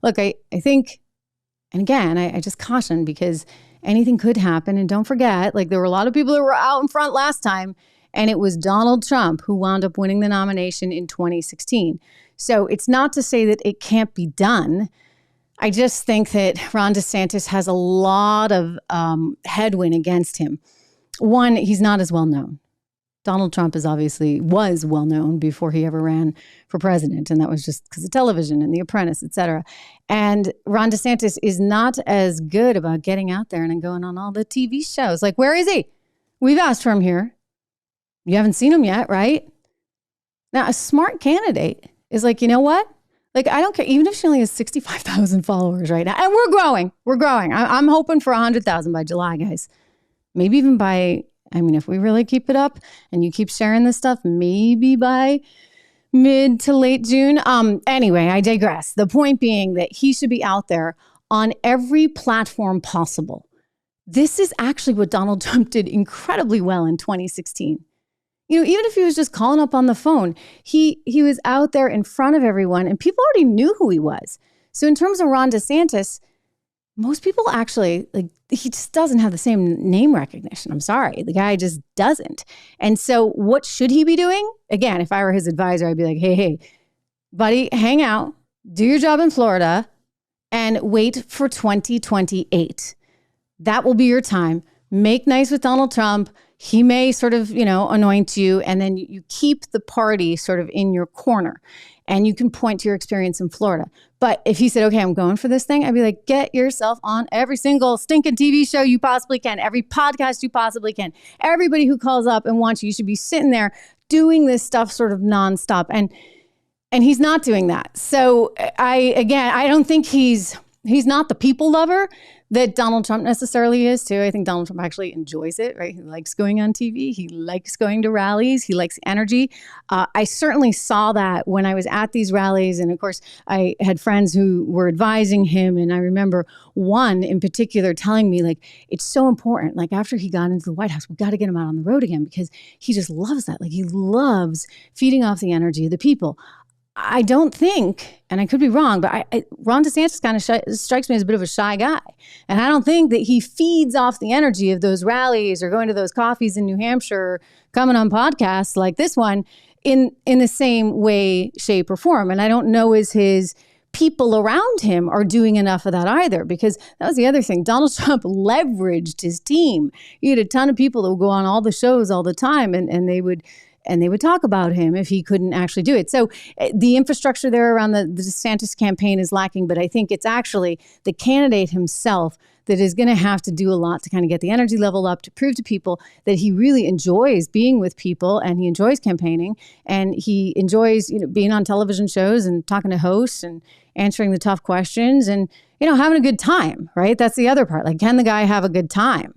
look, I think, and again, I just caution because anything could happen. And don't forget, like there were a lot of people that were out in front last time, and it was Donald Trump who wound up winning the nomination in 2016. So it's not to say that it can't be done. I just think that Ron DeSantis has a lot of headwind against him. One, he's not as well known. Donald Trump was well known before he ever ran for president. And that was just because of television and The Apprentice, et cetera. And Ron DeSantis is not as good about getting out there and going on all the TV shows. Like, where is he? We've asked for him here. You haven't seen him yet, right? Now, a smart candidate is like, you know what? Like, I don't care. Even if she only has 65,000 followers right now. And we're growing. We're growing. I'm hoping for 100,000 by July, guys. Maybe even by, if we really keep it up and you keep sharing this stuff, maybe by mid to late June. Anyway, I digress. The point being that he should be out there on every platform possible. This is actually what Donald Trump did incredibly well in 2016. Even if he was just calling up on the phone, he was out there in front of everyone and people already knew who he was. So in terms of Ron DeSantis, most people actually, he just doesn't have the same name recognition. I'm sorry. The guy just doesn't. And so what should he be doing? Again, if I were his advisor, I'd be like, hey, buddy, hang out, do your job in Florida and wait for 2028. That will be your time. Make nice with Donald Trump. He may sort of, anoint you, and then you keep the party sort of in your corner and you can point to your experience in Florida. But if he said, okay, I'm going for this thing, I'd be like, get yourself on every single stinking TV show you possibly can, every podcast you possibly can. Everybody who calls up and wants you should be sitting there doing this stuff sort of nonstop. And he's not doing that. So I don't think he's not the people lover that Donald Trump necessarily is too. I think Donald Trump actually enjoys it, right? He likes going on TV. He likes going to rallies. He likes energy. I certainly saw that when I was at these rallies. And of course, I had friends who were advising him. And I remember one in particular telling me, like, it's so important. Like, after he got into the White House, we got to get him out on the road again because he just loves that. Like, he loves feeding off the energy of the people. I don't think, and I could be wrong, but Ron DeSantis kind of strikes me as a bit of a shy guy. And I don't think that he feeds off the energy of those rallies or going to those coffees in New Hampshire, or coming on podcasts like this one in the same way, shape, or form. And I don't know as his people around him are doing enough of that either, because that was the other thing. Donald Trump leveraged his team. He had a ton of people that would go on all the shows all the time, and they would talk about him if he couldn't actually do it. So the infrastructure there around the DeSantis campaign is lacking, but I think it's actually the candidate himself that is going to have to do a lot to kind of get the energy level up, to prove to people that he really enjoys being with people and he enjoys campaigning and he enjoys, being on television shows and talking to hosts and answering the tough questions and, having a good time, right? That's the other part. Like, can the guy have a good time?